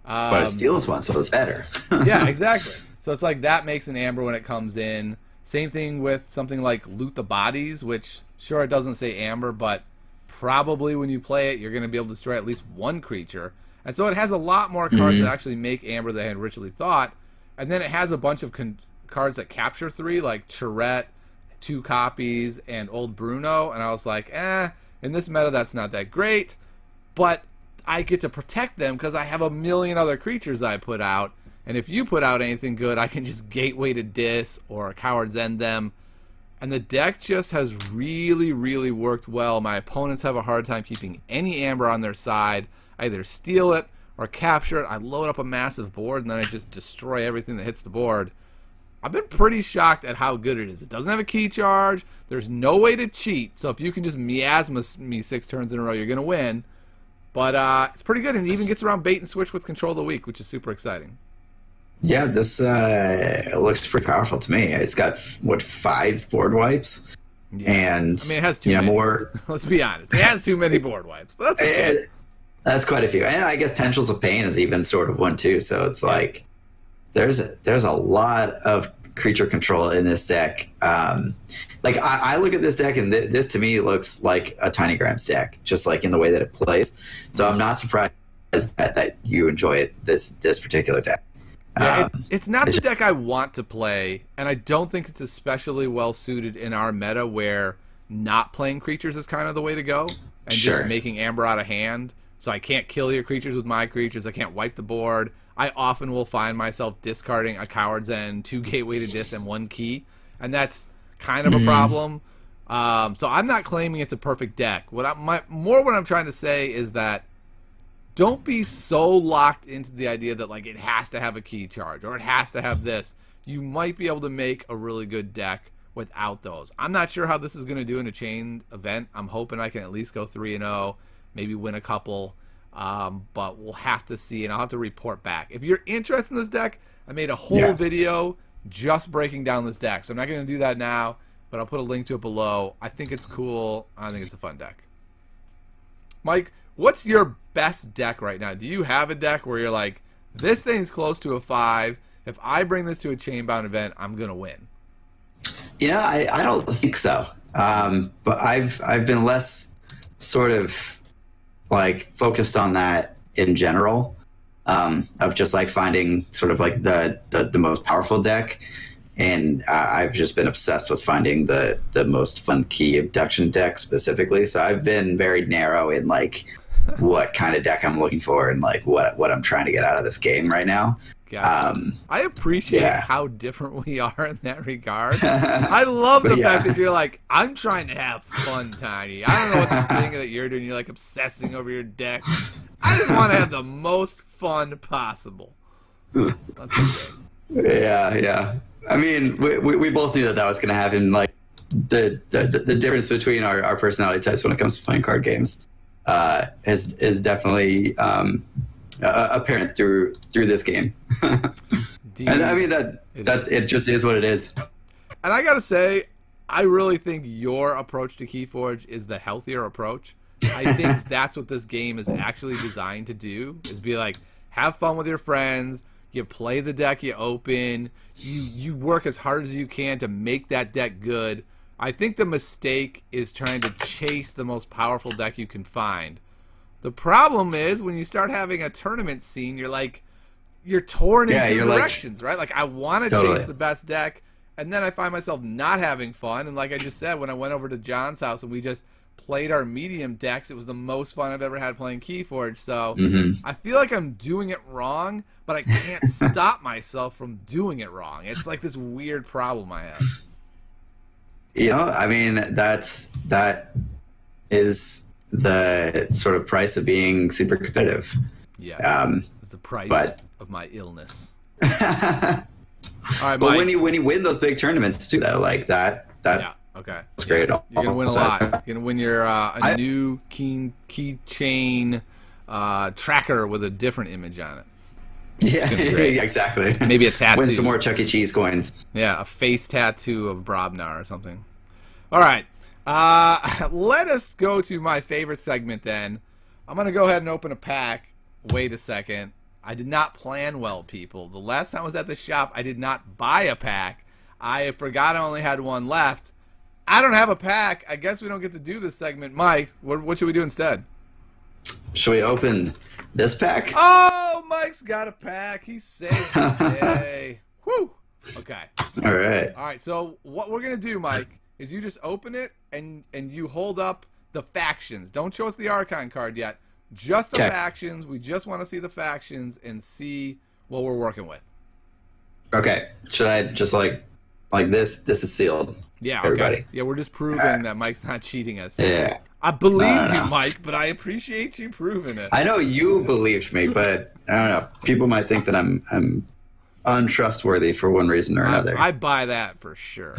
Speaker 2: But it steals one, so it's better.
Speaker 1: Yeah, exactly. So it's like that makes an Amber when it comes in. Same thing with something like Loot the Bodies, which sure it doesn't say Amber, but probably when you play it, you're going to be able to destroy at least one creature. And so it has a lot more cards that actually make Amber than I had originally thought. And then it has a bunch of cards that capture 3, like Charette, 2 copies, and Old Bruno. And I was like, in this meta, that's not that great. But I get to protect them because I have a million other creatures I put out. And if you put out anything good, I can just Gateway to Dis or Coward's End them. And the deck just has really, really worked well. My opponents have a hard time keeping any Amber on their side. I either steal it or capture it. I load up a massive board, and then I just destroy everything that hits the board. I've been pretty shocked at how good it is. It doesn't have a key charge. There's no way to cheat. So if you can just miasma me 6 turns in a row, you're going to win. But it's pretty good, and it even gets around bait and switch with Control of the Weak, which is super exciting.
Speaker 2: Yeah, this looks pretty powerful to me. It's got, what, 5 board wipes?
Speaker 1: Yeah.
Speaker 2: And,
Speaker 1: I mean, it has too many.
Speaker 2: More.
Speaker 1: Let's be honest. It has too many board wipes. But that's okay.
Speaker 2: That's quite a few. And I guess Tendrils of Pain is even sort of one, too. So it's like there's a lot of creature control in this deck. Like, I look at this deck, and this to me looks like a Tiny Grimes deck, just like in the way that it plays. So I'm not surprised that you enjoy it, this particular deck.
Speaker 1: Yeah, it's not the deck I want to play, and I don't think it's especially well suited in our meta where not playing creatures is kind of the way to go, and just making Amber out of hand. So I can't kill your creatures with my creatures. I can't wipe the board. I often will find myself discarding a Coward's End, 2 Gateway to Dis, and 1 key, and that's kind of a problem. So I'm not claiming it's a perfect deck. What I'm trying to say is that don't be so locked into the idea that like it has to have a key charge or it has to have this. You might be able to make a really good deck without those. I'm not sure how this is going to do in a chain event. I'm hoping I can at least go 3-0, maybe win a couple, but we'll have to see, and I'll have to report back. If you're interested in this deck, I made a whole video just breaking down this deck, so I'm not going to do that now, but I'll put a link to it below. I think it's cool. I think it's a fun deck. Mike, what's your best deck right now? Do you have a deck where you're like, this thing's close to a 5, if I bring this to a chain-bound event, I'm gonna win?
Speaker 2: I don't think so. But I've been less sort of like focused on that in general, of just like finding sort of like the most powerful deck. And I've just been obsessed with finding the most fun key abduction deck specifically. So I've been very narrow in like what kind of deck I'm looking for and like what I'm trying to get out of this game right now.
Speaker 1: Gotcha. I appreciate how different we are in that regard. I love the fact that you're like, I'm trying to have fun, Tiny. I don't know what this thing that you're doing. You're like obsessing over your deck. I just want to have the most fun possible. That's great.
Speaker 2: Yeah. I mean, we both knew that was going to happen. Like the difference between our personality types when it comes to playing card games is definitely apparent through this game. And I mean that it just is what it is.
Speaker 1: And I gotta say, I really think your approach to Keyforge is the healthier approach. I think that's what this game is actually designed to do, is be like, have fun with your friends, you play the deck you open, you work as hard as you can to make that deck good. I think the mistake is trying to chase the most powerful deck you can find. The problem is when you start having a tournament scene, you're torn in two directions, right? Like, I want to chase the best deck, and then I find myself not having fun. And like I just said, when I went over to John's house and we just played our medium decks, it was the most fun I've ever had playing Keyforge. So I feel like I'm doing it wrong, but I can't stop myself from doing it wrong. It's like this weird problem I have.
Speaker 2: I mean, that is the sort of price of being super competitive.
Speaker 1: Yeah, it's the price of my illness.
Speaker 2: All right, but Mike, when you win those big tournaments too, though, like that
Speaker 1: okay,
Speaker 2: that's great.
Speaker 1: You're gonna win a lot. You're gonna win your a new keychain tracker with a different image on it.
Speaker 2: Yeah, exactly.
Speaker 1: Maybe a tattoo.
Speaker 2: Win some more Chuck E. Cheese coins.
Speaker 1: Yeah, a face tattoo of Brobnar or something. All right. Let us go to my favorite segment then. I'm going to go ahead and open a pack. Wait a second. I did not plan well, people. The last time I was at the shop, I did not buy a pack. I forgot I only had one left. I don't have a pack. I guess we don't get to do this segment. Mike, what should we do instead?
Speaker 2: Should we open this pack?
Speaker 1: Oh, Mike's got a pack. He saved the day. Whew. Okay.
Speaker 2: All right.
Speaker 1: All right, so what we're going to do, Mike, is you just open it and you hold up the factions. Don't show us the Archon card yet. Just the factions. We just want to see the factions and see what we're working with.
Speaker 2: Okay. Should I just like this? This is sealed.
Speaker 1: Yeah, okay.
Speaker 2: Everybody.
Speaker 1: Yeah, we're just proving that Mike's not cheating us.
Speaker 2: Yeah.
Speaker 1: I believe you, Mike, but I appreciate you proving it.
Speaker 2: I know you believed me, but I don't know. People might think that I'm untrustworthy for one reason or another.
Speaker 1: I buy that for sure.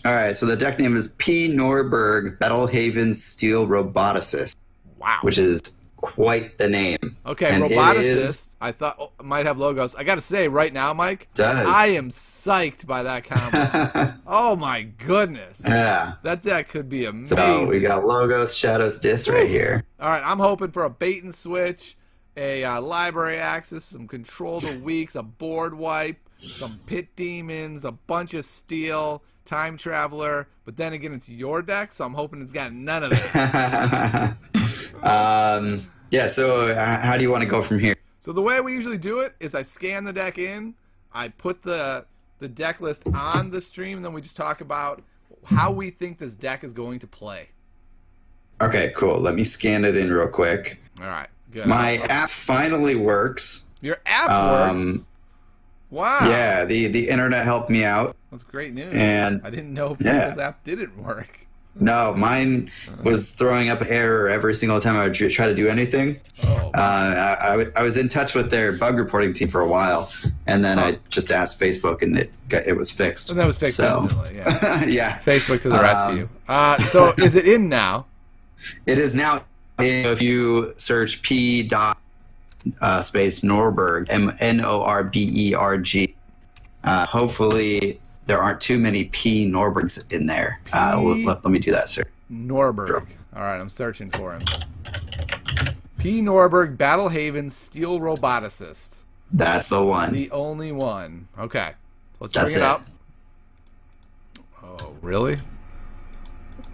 Speaker 2: All right, so the deck name is P. Norberg Battlehaven Steel Roboticist.
Speaker 1: Wow.
Speaker 2: Which is quite the name.
Speaker 1: Okay, and Roboticist, I thought might have logos. I got to say, right now, Mike, I am psyched by that combo. Oh, my goodness.
Speaker 2: Yeah.
Speaker 1: That deck could be amazing.
Speaker 2: So we got logos, shadows, disc right here.
Speaker 1: All right, I'm hoping for a bait and switch, a library access, some control the weaks, a board wipe, some pit demons, a bunch of steel, time traveler, but then again, it's your deck, so I'm hoping it's got none of that.
Speaker 2: Yeah, so how do you want to go from here?
Speaker 1: So the way we usually do it is I scan the deck in, I put the deck list on the stream, and then we just talk about how we think this deck is going to play. Okay,
Speaker 2: cool. Let me scan it in real quick.
Speaker 1: All right, good.
Speaker 2: My app finally works.
Speaker 1: Your app works? Wow.
Speaker 2: Yeah, the internet helped me out.
Speaker 1: That's great news.
Speaker 2: And
Speaker 1: I didn't know people's app didn't work.
Speaker 2: No, mine was throwing up error every single time I would try to do anything.
Speaker 1: Oh.
Speaker 2: I was in touch with their bug reporting team for a while, and then I just asked Facebook, and it was fixed.
Speaker 1: And that was fixed instantly, yeah.
Speaker 2: Yeah.
Speaker 1: Facebook to the rescue. So is it in now?
Speaker 2: It is now. If you search P. Space Norberg, Norberg. Hopefully there aren't too many P. Norbergs in there. Let me do that, sir.
Speaker 1: Norberg. All right, I'm searching for him. P. Norberg, Battlehaven, Steel Roboticist.
Speaker 2: That's the one.
Speaker 1: The only one. Okay. Let's
Speaker 2: That's
Speaker 1: bring it
Speaker 2: it.
Speaker 1: up. Oh, really?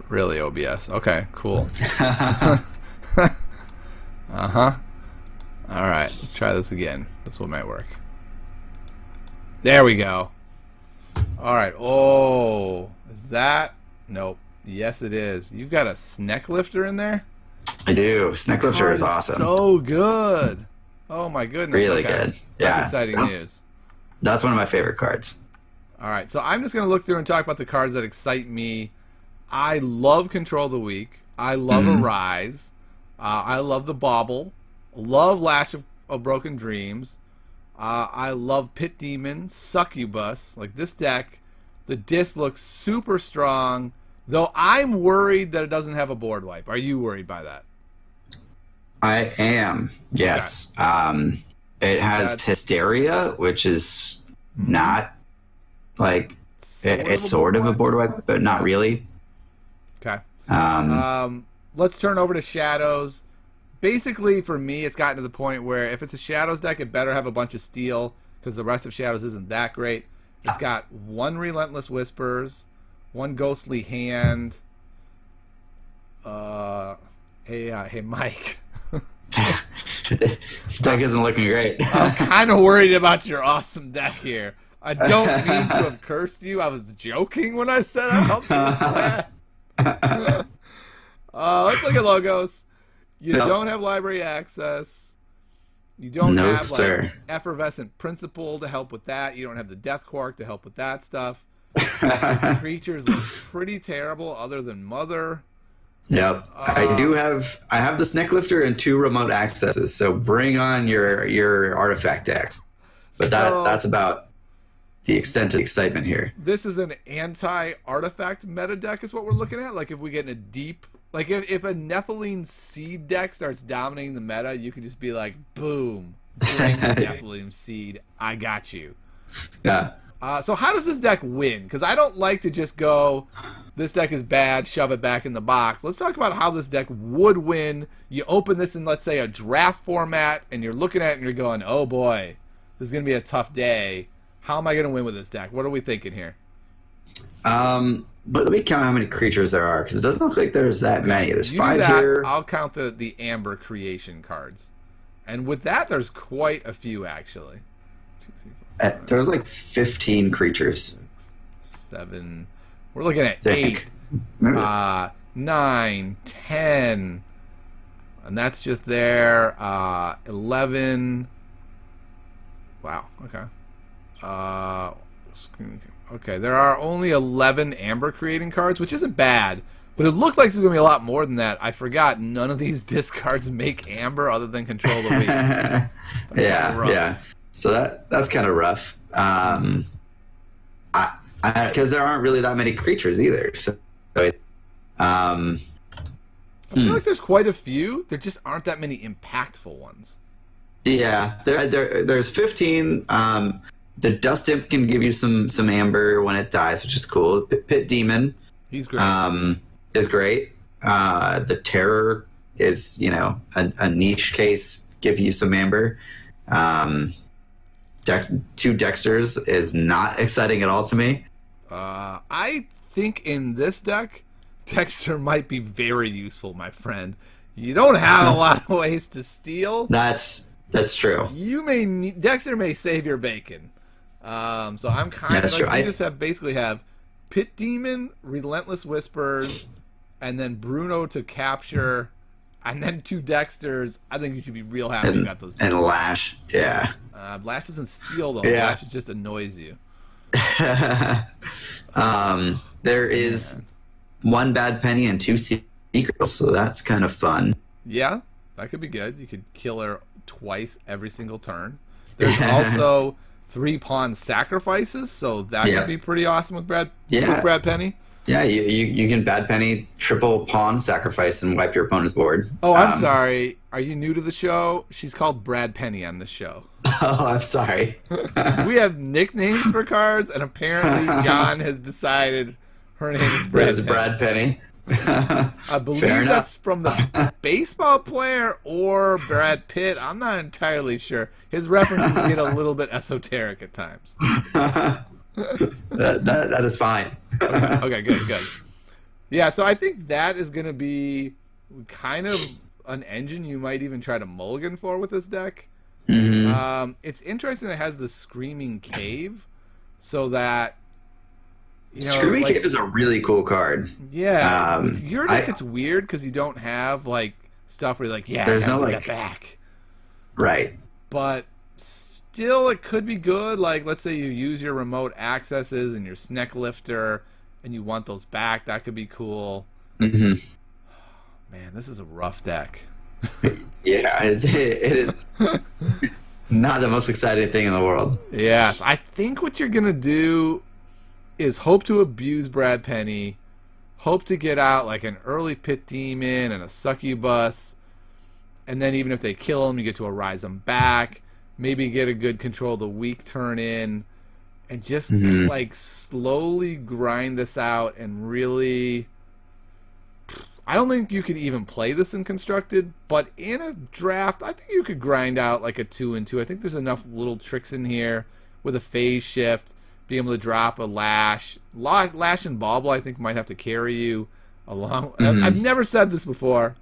Speaker 1: Really, OBS. Okay, cool. Uh-huh. All right, let's try this again. This one might work. There we go. All right. Oh, is that? Nope. Yes, it is. You've got a Sneck Lifter in there?
Speaker 2: I do. Sneck Lifter is awesome.
Speaker 1: So good. Oh, my goodness.
Speaker 2: Really
Speaker 1: Okay.
Speaker 2: good. Yeah.
Speaker 1: That's exciting news.
Speaker 2: That's one of my favorite cards.
Speaker 1: All right, so I'm just going to look through and talk about the cards that excite me. I love Control of the Weak. I love Arise. I love the Bauble. Love Lash of Broken Dreams. I love Pit Demon, Succubus. Like this deck, the disc looks super strong, though I'm worried that it doesn't have a board wipe. Are you worried by that?
Speaker 2: I am. Yes.
Speaker 1: Okay.
Speaker 2: It has Hysteria, which is not like it's sort of a board wipe, but not really.
Speaker 1: Okay. Let's turn over to Shadows. Basically, for me, it's gotten to the point where if it's a Shadows deck, it better have a bunch of steel because the rest of Shadows isn't that great. It's got one Relentless Whispers, one Ghostly Hand. Hey, Mike.
Speaker 2: This deck isn't looking great.
Speaker 1: I'm kind of worried about your awesome deck here. I don't mean to have cursed you. I was joking when I said I helped you with that. Let's look at logos. You don't have library access. You don't have like effervescent principle to help with that. You don't have the death quark to help with that stuff. Creatures look pretty terrible other than Mother.
Speaker 2: Yep. I have the Sneck Lifter and 2 remote accesses, so bring on your artifact decks. But that's about the extent of the excitement here.
Speaker 1: This is an anti-artifact meta deck is what we're looking at. Like if we get in a deep, like if a Nephilim Seed deck starts dominating the meta, you can just be like, boom, bring the Nephilim Seed. I got you.
Speaker 2: Yeah.
Speaker 1: So how does this deck win? Because I don't like to just go, this deck is bad, shove it back in the box. Let's talk about how this deck would win. You open this in, let's say, a draft format, and you're looking at it and you're going, oh boy, this is going to be a tough day. How am I going to win with this deck? What are we thinking here?
Speaker 2: But let me count how many creatures there are, because it doesn't look like there's that many. There's 5 here.
Speaker 1: I'll count the Amber creation cards. And with that, there's quite a few, actually.
Speaker 2: There's like 15 creatures.
Speaker 1: 7. We're looking at 8. 9, 10. And that's just there. 11. Wow, okay. Okay, there are only 11 Amber creating cards, which isn't bad, but it looked like there's going to be a lot more than that. I forgot none of these discards make Amber other than Control the Weak.
Speaker 2: Yeah. So that's kind of rough. Because there aren't really that many creatures either. So, I
Speaker 1: feel like there's quite a few. There just aren't that many impactful ones.
Speaker 2: Yeah, there's 15. The Dust Imp can give you some Amber when it dies, which is cool. Pit Demon,
Speaker 1: he's great.
Speaker 2: Is great. The Terror is a niche case, give you some Amber. 2 Dexters is not exciting at all to me.
Speaker 1: I think in this deck, Dexter might be very useful, my friend. You don't have a lot of ways to steal.
Speaker 2: That's true.
Speaker 1: Dexter may save your bacon. So I'm kind of like, you just basically have Pit Demon, Relentless Whispers, and then Bruno to capture, and then 2 Dexters. I think you should be real happy you got those.
Speaker 2: And Lash, yeah.
Speaker 1: Lash doesn't steal though.
Speaker 2: Yeah.
Speaker 1: Lash just annoys you.
Speaker 2: There is 1 Bad Penny and 2 Secrets, so that's kind of fun.
Speaker 1: Yeah, that could be good. You could kill her twice every single turn. There's also 3 Pawn Sacrifices, so that could be pretty awesome with Brad Penny.
Speaker 2: Yeah, you can Bad Penny, triple Pawn Sacrifice, and wipe your opponent's board.
Speaker 1: Oh, I'm sorry. Are you new to the show? She's called Brad Penny on this show.
Speaker 2: Oh, I'm sorry.
Speaker 1: We have nicknames for cards, and apparently John has decided her name is Brad Penny.
Speaker 2: Brad Penny.
Speaker 1: I believe that's from the baseball player or Brad Pitt. I'm not entirely sure. His references get a little bit esoteric at times.
Speaker 2: that is fine.
Speaker 1: Okay, good. Yeah, so I think that is going to be kind of an engine you might even try to mulligan for with this deck.
Speaker 2: Mm-hmm.
Speaker 1: It's interesting that it has the Screaming Cave, so that
Speaker 2: Screaming Cave is a really cool card.
Speaker 1: Yeah, with your deck it's weird because you don't have like stuff where you're like,
Speaker 2: there's no like
Speaker 1: that back,
Speaker 2: right?
Speaker 1: But still, it could be good. Like, let's say you use your remote accesses and your Sneck Lifter, and you want those back. That could be cool.
Speaker 2: Mm-hmm.
Speaker 1: Man, this is a rough deck.
Speaker 2: Yeah, it is not the most exciting thing in the world.
Speaker 1: Yes, I think what you're gonna do is hope to abuse Brad Penny, hope to get out like an early Pit Demon and a Succubus, and then even if they kill him, you get to arise him back, maybe get a good Control the Weak turn in, and just like slowly grind this out and really... I don't think you could even play this in Constructed, but in a draft, I think you could grind out like a 2-2. I think there's enough little tricks in here with a phase shift, being able to drop a Lash. Lash and Bauble, I think, might have to carry you along. I've never said this before,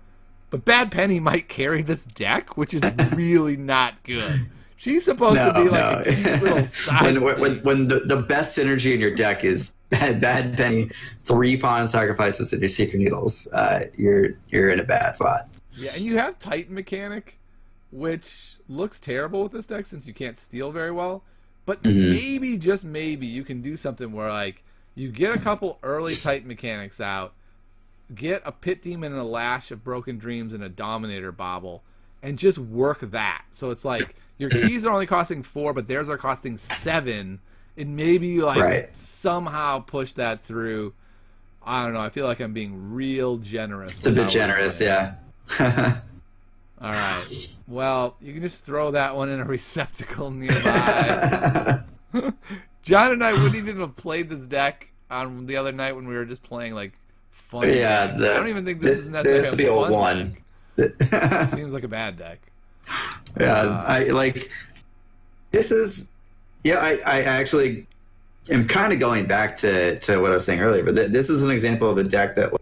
Speaker 1: but Bad Penny might carry this deck, which is really not good. She's supposed to be like a cute little side.
Speaker 2: When the best synergy in your deck is Bad Penny, 3 pawn sacrifices, and your Secret Needles, you're in a bad spot.
Speaker 1: Yeah, and you have Titan Mechanic, which looks terrible with this deck since you can't steal very well. But maybe, just maybe, you can do something where like you get a couple early Titan Mechanics out, get a Pit Demon and a Lash of Broken Dreams and a Dominator Bauble, and just work that. So it's like your keys are only costing 4, but theirs are costing 7. And maybe you like somehow push that through. I don't know. I feel like I'm being real generous.
Speaker 2: It's a bit generous, yeah.
Speaker 1: All right. Well, you can just throw that one in a receptacle nearby. John and I wouldn't even have played this deck on the other night when we were just playing like fun.
Speaker 2: Yeah,
Speaker 1: games. I don't even think this is necessarily
Speaker 2: a
Speaker 1: fun
Speaker 2: one.
Speaker 1: Deck. Seems like a bad deck.
Speaker 2: Yeah, I like. This is. Yeah, I actually am kind of going back to what I was saying earlier, but this is an example of a deck that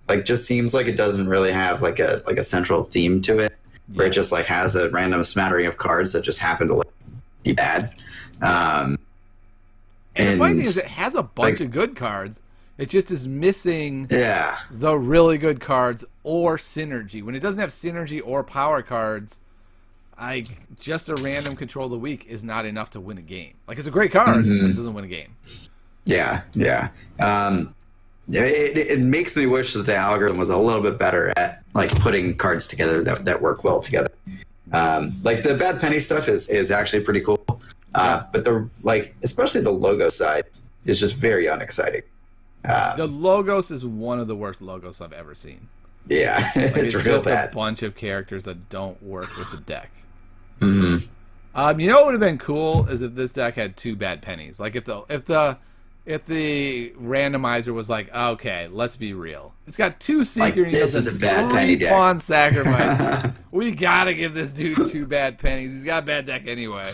Speaker 2: like just seems like it doesn't really have like a central theme to it, where it just like has a random smattering of cards that just happen to like be bad.
Speaker 1: And the funny thing is, it has a bunch of good cards. It just is missing the really good cards or synergy. When it doesn't have synergy or power cards, just a random Control the Weak is not enough to win a game. Like, it's a great card, but it doesn't win a game.
Speaker 2: Yeah. It makes me wish that the algorithm was a little bit better at like putting cards together that work well together. Like the Bad Penny stuff is actually pretty cool, but especially the logo side is just very unexciting.
Speaker 1: The Logos is one of the worst logos I've ever seen.
Speaker 2: Yeah,
Speaker 1: like,
Speaker 2: it's real
Speaker 1: just
Speaker 2: bad.
Speaker 1: A bunch of characters that don't work with the deck.
Speaker 2: Mm-hmm.
Speaker 1: You know what would have been cool is if this deck had 2 Bad Pennies. Like if the randomizer was like, okay, let's be real. It's got 2 Secret Needles and 3 pawn sacrifice. We gotta give this dude 2 Bad Pennies. He's got a bad deck anyway.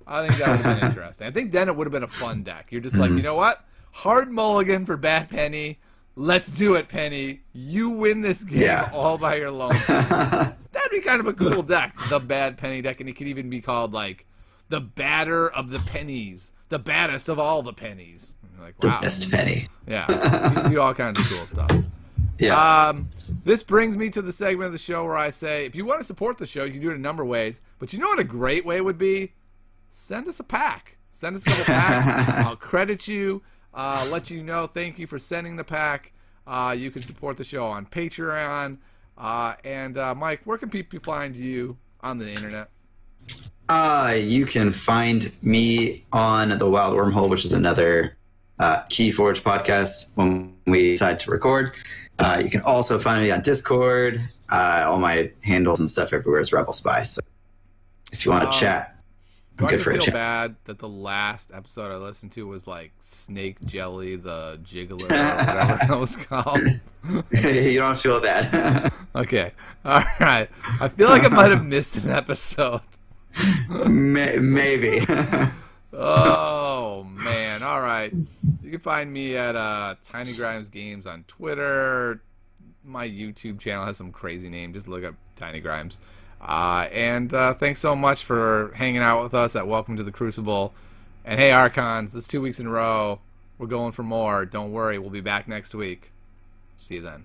Speaker 1: I think that would have been interesting. I think then it would have been a fun deck. You're just like, you know what? Hard mulligan for Bad Penny. Let's do it, Penny. You win this game all by your lonesome. That'd be kind of a cool deck, the Bad Penny deck, and it could even be called like the Batter of the Pennies, the baddest of all the pennies. Like, wow,
Speaker 2: the best penny.
Speaker 1: Yeah, you can do all kinds of cool stuff.
Speaker 2: Yeah.
Speaker 1: This brings me to the segment of the show where I say, if you want to support the show, you can do it a number of ways. But you know what a great way would be? Send us a pack. Send us a couple packs. I'll credit you. Let you know, thank you for sending the pack. You can support the show on Patreon. And Mike, where can people find you on the internet?
Speaker 2: You can find me on the Wild Wormhole, which is another Keyforge podcast when we decide to record. You can also find me on Discord. All my handles and stuff everywhere is Rebel Spy. So if you want to chat.
Speaker 1: Do I
Speaker 2: Good
Speaker 1: have
Speaker 2: for
Speaker 1: to
Speaker 2: a
Speaker 1: feel
Speaker 2: chat.
Speaker 1: bad that the last episode I listened to was like Snake Jelly, the Jiggler, or whatever that was called?
Speaker 2: You don't feel bad.
Speaker 1: Okay. All right. I feel like I might have missed an episode.
Speaker 2: Maybe.
Speaker 1: Oh, man. All right. You can find me at Tiny Grimes Games on Twitter. My YouTube channel has some crazy name. Just look up Tiny Grimes. And thanks so much for hanging out with us at Welcome to the Crucible. And hey, Archons, this 2 weeks in a row. We're going for more. Don't worry. We'll be back next week. See you then.